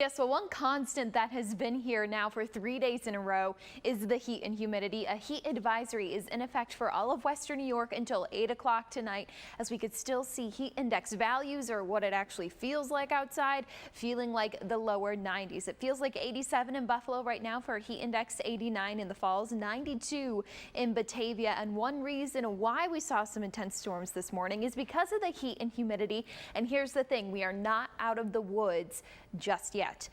Yes, well, one constant that has been here now for 3 days in a row is the heat and humidity. A heat advisory is in effect for all of western New York until 8 o'clock tonight, as we could still see heat index values, or what it actually feels like outside, feeling like the lower 90s. It feels like 87 in Buffalo right now for a heat index, 89 in the Falls, 92 in Batavia. And one reason why we saw some intense storms this morning is because of the heat and humidity. And here's the thing, we are not out of the woods just yet.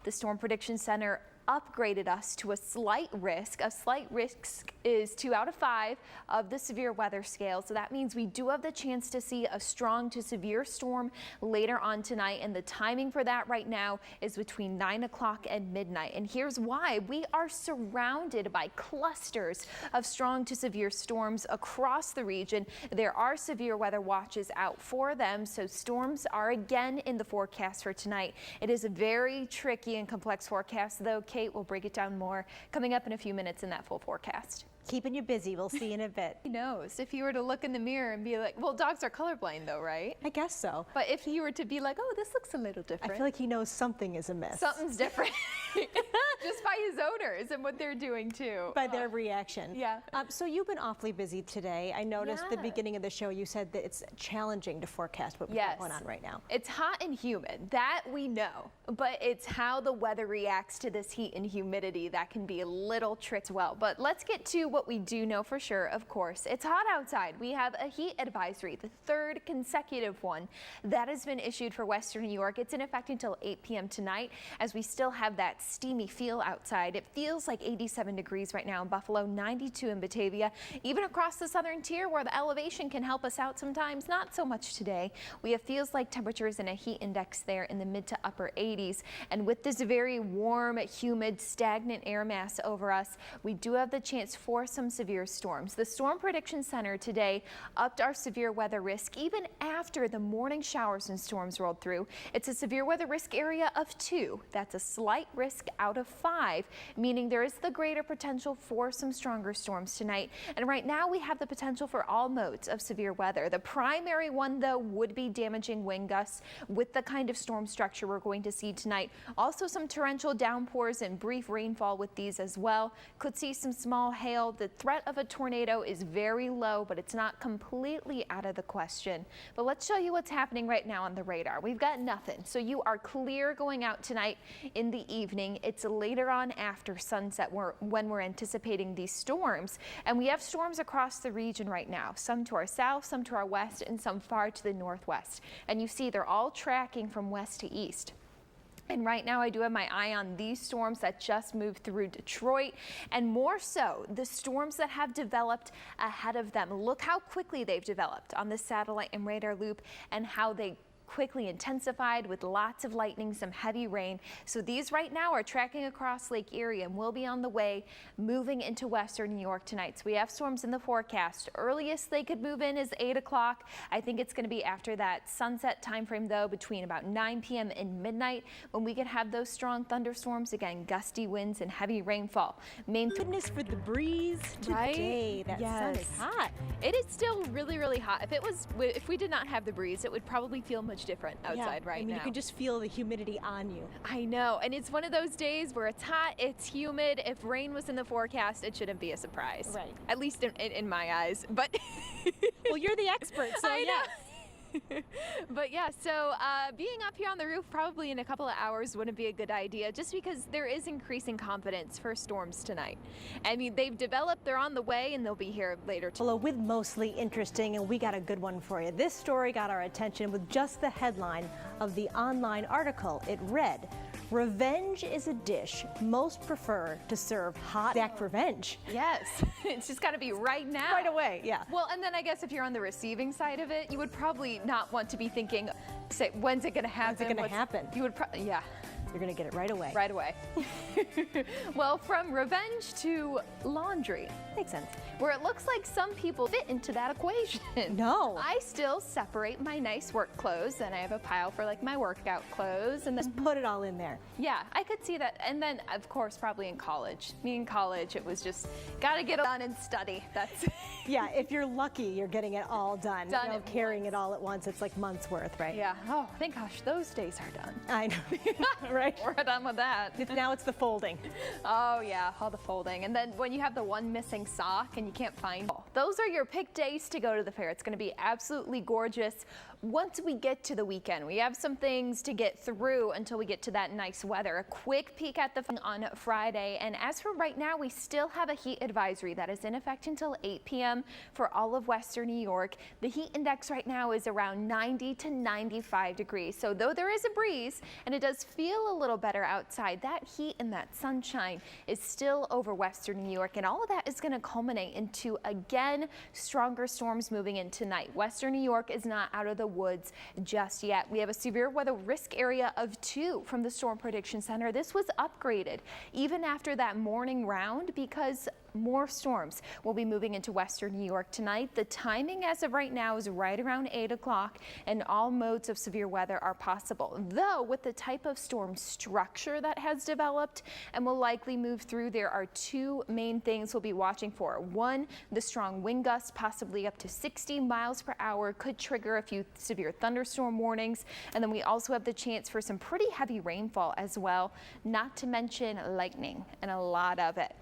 The Storm Prediction Center upgraded us to a slight risk. A slight risk is 2 out of 5 of the severe weather scale. So that means we do have the chance to see a strong to severe storm later on tonight. And the timing for that right now is between 9 o'clock and midnight. And here's why. We are surrounded by clusters of strong to severe storms across the region. There are severe weather watches out for them. So storms are again in the forecast for tonight. It is a very tricky and complex forecast, though. Kate will break it down more coming up in a few minutes in that full forecast. Keeping you busy. We'll see you in a bit. Who knows? If you were to look in the mirror and be like, well, dogs are colorblind though, right? I guess so. But if you were to be like, oh, this looks a little different. I feel like he knows something is amiss. Something's different. Just by his odors and what they're doing too. By their reaction. Yeah. So you've been awfully busy today. I noticed the beginning of the show you said that it's challenging to forecast what we've got going on right now. It's hot and humid. That we know. But it's how the weather reacts to this heat and humidity that can be a little tricky as well. But let's get to what we do know for sure, of course. It's hot outside. We have a heat advisory, the third consecutive one that has been issued for western New York. It's in effect until 8 p.m. tonight, as we still have that steamy feel outside. It feels like 87 degrees right now in Buffalo, 92 in Batavia, even across the southern tier where the elevation can help us out sometimes. Not so much today. We have feels like temperatures and a heat index there in the mid to upper 80s. And with this very warm, humid, stagnant air mass over us, we do have the chance for some severe storms. The Storm Prediction Center today upped our severe weather risk even after the morning showers and storms rolled through. It's a severe weather risk area of 2. That's a slight risk out of 5, meaning there is the greater potential for some stronger storms tonight. And right now we have the potential for all modes of severe weather. The primary one, though, would be damaging wind gusts with the kind of storm structure we're going to see tonight. Also some torrential downpours and brief rainfall with these as well. Could see some small hail. The threat of a tornado is very low, but it's not completely out of the question. But let's show you what's happening right now on the radar. We've got nothing. So you are clear going out tonight in the evening. It's later on after sunset when we're anticipating these storms. And we have storms across the region right now, some to our south, some to our west, and some far to the northwest. And you see they're all tracking from west to east. And right now I do have my eye on these storms that just moved through Detroit, and more so the storms that have developed ahead of them. Look how quickly they've developed on the satellite and radar loop, and how they quickly intensified with lots of lightning, some heavy rain. So these right now are tracking across Lake Erie and will be on the way moving into western New York tonight. So we have storms in the forecast. Earliest they could move in is 8 o'clock. I think it's going to be after that sunset time frame, though, between about 9 p.m. and midnight, when we could have those strong thunderstorms again, gusty winds and heavy rainfall. Goodness for the breeze today. That sun is hot. It is still really, really hot. If we did not have the breeze, it would probably feel much different outside right now. You can just feel the humidity on you. I know, and it's one of those days where it's hot, it's humid. If rain was in the forecast, it shouldn't be a surprise. Right. At least in my eyes. But well, you're the expert, so I yeah. know. But yeah, so being up here on the roof probably in a couple of hours wouldn't be a good idea, just because there is increasing confidence for storms tonight. I mean, they've developed, they're on the way, and they'll be here later tonight. Well, with mostly interesting, and we got a good one for you. This story got our attention with just the headline of the online article. It read, "Revenge is a dish most prefer to serve hot." Exact revenge. Yes, it's just got to be right now. Right away, yeah. Well, and then I guess if you're on the receiving side of it, you would probably not want to be thinking, say, when's it going to happen? When's it going to happen? You would yeah. You're going to get it right away. Right away. Well, from revenge to laundry. Makes sense. Where it looks like some people fit into that equation. No. I still separate my nice work clothes, and I have a pile for like my workout clothes, and then just put it all in there. Yeah, I could see that. And then, of course, probably in college. Me in college, it was just gotta get it done and study. That's Yeah, if you're lucky, you're getting it all done. Done You know, carrying it all at once, it's like months worth, right? yeah. Oh, thank gosh, those days are done. I know. Right. right? We're done with that. Now it's the folding. Oh yeah, all the folding. And then when you have the one missing sock and you can't find it. Those are your pick days to go to the fair. It's going to be absolutely gorgeous. Once we get to the weekend, we have some things to get through until we get to that nice weather. A quick peek at the on Friday. And as for right now, we still have a heat advisory that is in effect until 8 p.m. for all of Western New York. The heat index right now is around 90 to 95 degrees. So though there is a breeze and it does feel a little better outside, that heat and that sunshine is still over Western New York. And all of that is going to culminate into, again, stronger storms moving in tonight. Western New York is not out of the woods just yet. We have a severe weather risk area of 2 from the Storm Prediction Center. This was upgraded even after that morning round because more storms will be moving into Western New York tonight. The timing as of right now is right around 8 o'clock and all modes of severe weather are possible. Though with the type of storm structure that has developed and will likely move through, there are 2 main things we'll be watching for. One, the strong wind gusts, possibly up to 60 miles per hour, could trigger a few severe thunderstorm warnings. And then we also have the chance for some pretty heavy rainfall as well, not to mention lightning and a lot of it.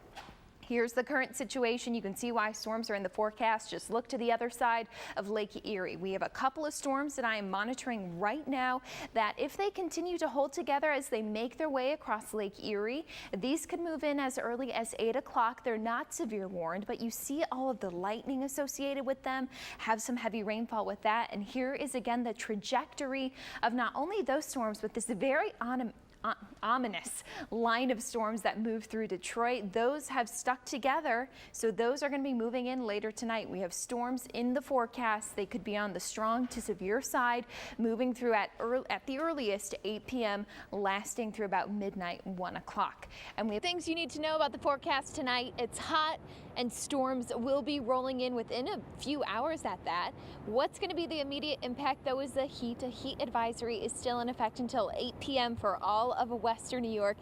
Here's the current situation. You can see why storms are in the forecast. Just look to the other side of Lake Erie. We have a couple of storms that I am monitoring right now that if they continue to hold together as they make their way across Lake Erie, these could move in as early as 8 o'clock. They're not severe warned, but you see all of the lightning associated with them, have some heavy rainfall with that. And here is again the trajectory of not only those storms, but this very ominous line of storms that move through Detroit. Those have stuck together, so those are going to be moving in later tonight. We have storms in the forecast. They could be on the strong to severe side, moving through at the earliest 8 p.m., lasting through about midnight, 1 o'clock. And we have things you need to know about the forecast tonight. It's hot and storms will be rolling in within a few hours at that. What's going to be the immediate impact though is the heat. A heat advisory is still in effect until 8 p.m. for all of Western New York.